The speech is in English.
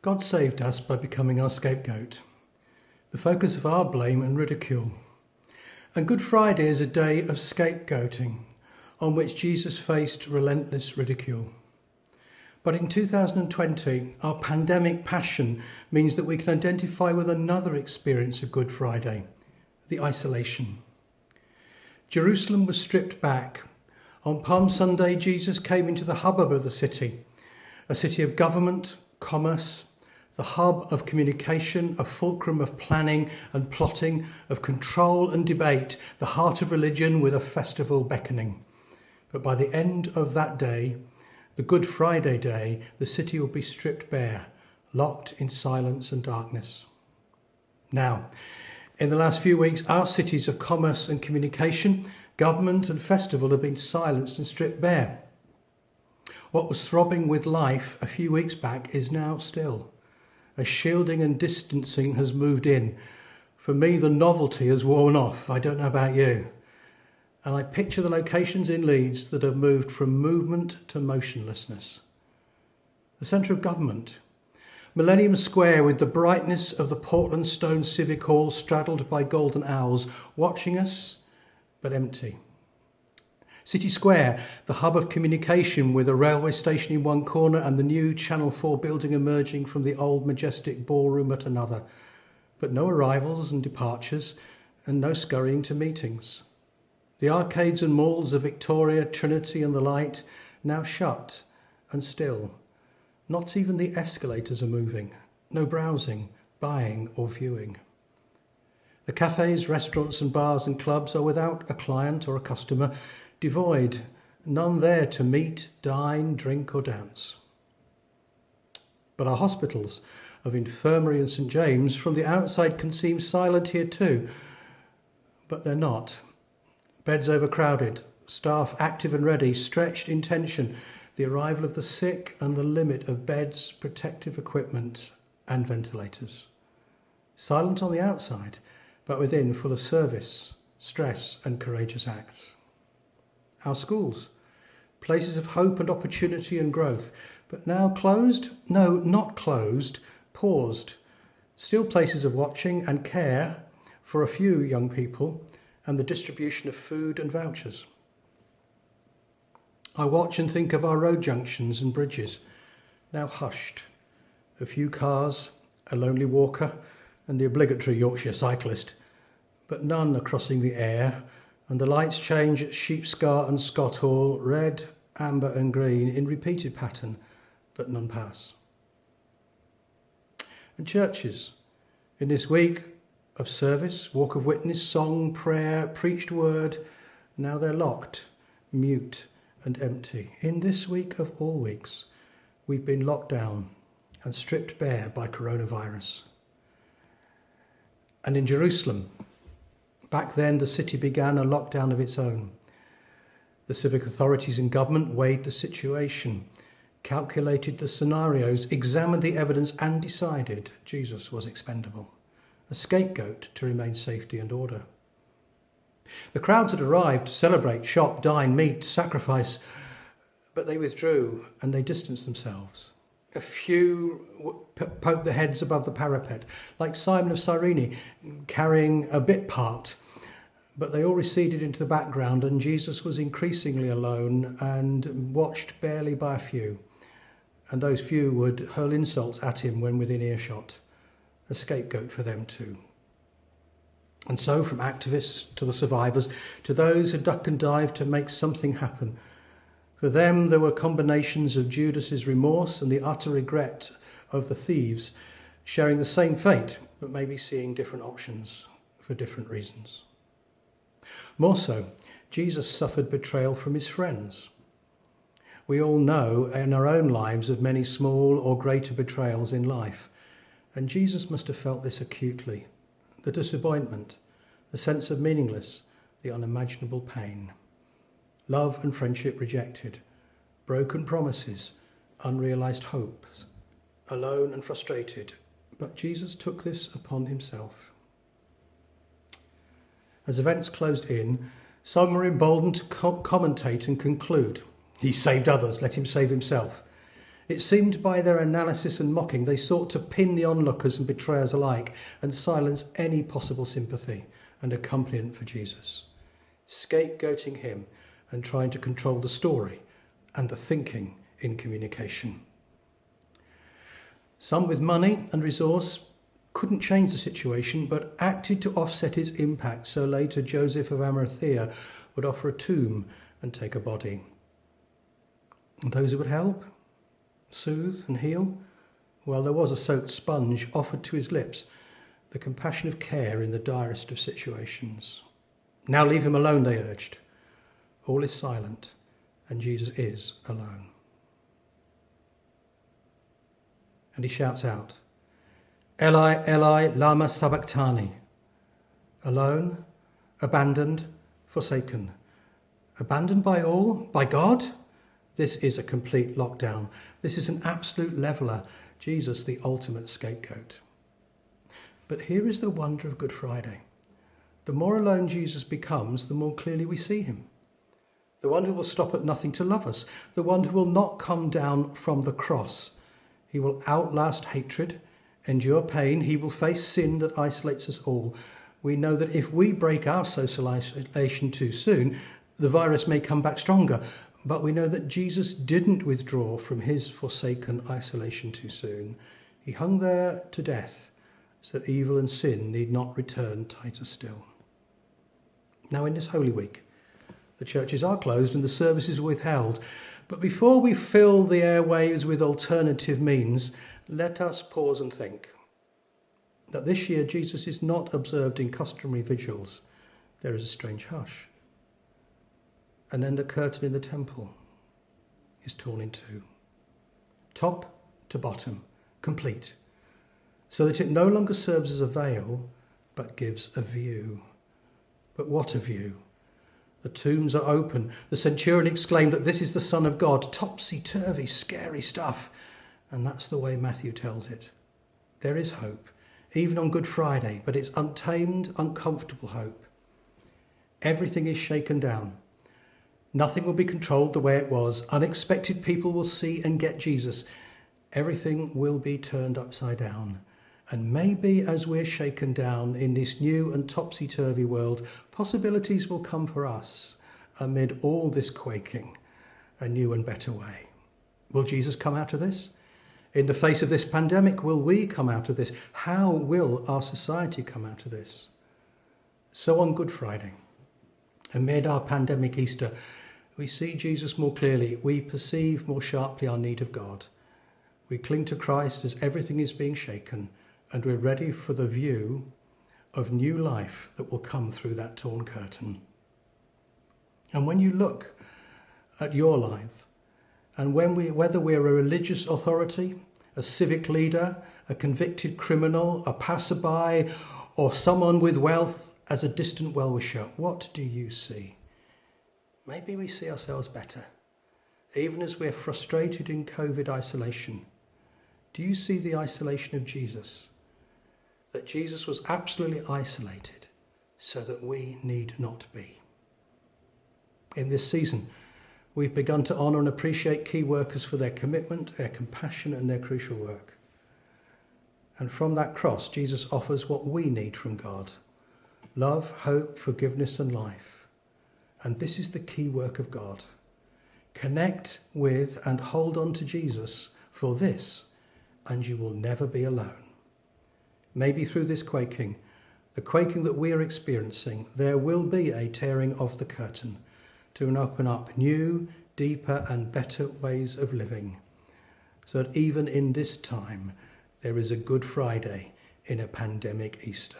God saved us by becoming our scapegoat, the focus of our blame and ridicule. And Good Friday is a day of scapegoating on which Jesus faced relentless ridicule. But in 2020, our pandemic passion means that we can identify with another experience of Good Friday, the isolation. Jerusalem was stripped back. On Palm Sunday, Jesus came into the hubbub of the city, a city of government, commerce, the hub of communication, a fulcrum of planning and plotting, of control and debate, the heart of religion with a festival beckoning. But by the end of that day, the Good Friday day, the city will be stripped bare, locked in silence and darkness. Now, in the last few weeks, our cities of commerce and communication, government and festival have been silenced and stripped bare. What was throbbing with life a few weeks back is now still. A shielding and distancing has moved in. For me, the novelty has worn off. I don't know about you. And I picture the locations in Leeds that have moved from movement to motionlessness. The centre of government, Millennium Square with the brightness of the Portland Stone Civic Hall straddled by golden owls, watching us, but empty. City Square, the hub of communication with a railway station in one corner and the new Channel 4 building emerging from the old majestic ballroom at another. But no arrivals and departures and no scurrying to meetings. The arcades and malls of Victoria, Trinity and the Light now shut and still. Not even the escalators are moving. No browsing, buying or viewing. The cafes, restaurants and bars and clubs are without a client or a customer, devoid, none there to meet, dine, drink or dance. But our hospitals of Infirmary and St James from the outside can seem silent here too, but they're not. Beds overcrowded, staff active and ready, stretched in tension, the arrival of the sick and the limit of beds, protective equipment and ventilators. Silent on the outside, but within full of service, stress and courageous acts. Our schools, places of hope and opportunity and growth, but now closed? No, not closed, paused. Still places of watching and care for a few young people and the distribution of food and vouchers. I watch and think of our road junctions and bridges, now hushed. A few cars, a lonely walker and the obligatory Yorkshire cyclist, but none are crossing the air, and the lights change at Sheepscar and Scott Hall, red, amber and green in repeated pattern, but none pass. And churches, in this week of service, walk of witness, song, prayer, preached word, now they're locked, mute and empty. In this week of all weeks, we've been locked down and stripped bare by coronavirus. And in Jerusalem, back then the city began a lockdown of its own. The civic authorities and government weighed the situation, calculated the scenarios, examined the evidence and decided Jesus was expendable, a scapegoat to remain safety and order. The crowds had arrived to celebrate, shop, dine, meet, sacrifice, but they withdrew and they distanced themselves. A few poked their heads above the parapet, like Simon of Cyrene carrying a bit part, but they all receded into the background and Jesus was increasingly alone and watched barely by a few. And those few would hurl insults at him when within earshot, a scapegoat for them too. And so from activists to the survivors, to those who duck and dive to make something happen, for them there were combinations of Judas's remorse and the utter regret of the thieves, sharing the same fate, but maybe seeing different options for different reasons. More so, Jesus suffered betrayal from his friends. We all know in our own lives of many small or greater betrayals in life, and Jesus must have felt this acutely, the disappointment, the sense of meaningless, the unimaginable pain. Love and friendship rejected, broken promises, unrealised hopes, alone and frustrated, but Jesus took this upon himself. As events closed in, some were emboldened to commentate and conclude. He saved others, let him save himself. It seemed by their analysis and mocking they sought to pin the onlookers and betrayers alike and silence any possible sympathy and accompaniment for Jesus, scapegoating him and trying to control the story and the thinking in communication. Some with money and resource couldn't change the situation but acted to offset its impact, so later Joseph of Arimathea would offer a tomb and take a body. And those who would help, soothe and heal, well, there was a soaked sponge offered to his lips, the compassion of care in the direst of situations. Now leave him alone, they urged. All is silent, and Jesus is alone. And he shouts out, Eli, Eli, lama sabachthani. Alone, abandoned, forsaken. Abandoned by all? By God? This is a complete lockdown. This is an absolute leveller. Jesus, the ultimate scapegoat. But here is the wonder of Good Friday. The more alone Jesus becomes, the more clearly we see him. The one who will stop at nothing to love us. The one who will not come down from the cross. He will outlast hatred, endure pain. He will face sin that isolates us all. We know that if we break our social isolation too soon, the virus may come back stronger. But we know that Jesus didn't withdraw from his forsaken isolation too soon. He hung there to death so that evil and sin need not return tighter still. Now in this Holy Week, the churches are closed and the services are withheld. But before we fill the airwaves with alternative means, let us pause and think that this year Jesus is not observed in customary vigils. There is a strange hush. And then the curtain in the temple is torn in two, top to bottom, complete, so that it no longer serves as a veil, but gives a view. But what a view! The tombs are open. The centurion exclaimed that this is the Son of God. Topsy-turvy, scary stuff. And that's the way Matthew tells it. There is hope, even on Good Friday, but it's untamed, uncomfortable hope. Everything is shaken down. Nothing will be controlled the way it was. Unexpected people will see and get Jesus. Everything will be turned upside down. And maybe as we're shaken down in this new and topsy-turvy world, possibilities will come for us amid all this quaking, a new and better way. Will Jesus come out of this? In the face of this pandemic, will we come out of this? How will our society come out of this? So on Good Friday, amid our pandemic Easter, we see Jesus more clearly. We perceive more sharply our need of God. We cling to Christ as everything is being shaken, and we're ready for the view of new life that will come through that torn curtain. And when you look at your life, and whether we're a religious authority, a civic leader, a convicted criminal, a passerby, or someone with wealth as a distant well-wisher, what do you see? Maybe we see ourselves better, even as we're frustrated in COVID isolation. Do you see the isolation of Jesus? That Jesus was absolutely isolated so that we need not be. In this season, we've begun to honour and appreciate key workers for their commitment, their compassion and their crucial work. And from that cross, Jesus offers what we need from God: love, hope, forgiveness and life. And this is the key work of God. Connect with and hold on to Jesus for this, and you will never be alone. Maybe through this quaking, the quaking that we are experiencing, there will be a tearing of the curtain to open up new, deeper and better ways of living, so that even in this time there is a Good Friday in a pandemic Easter.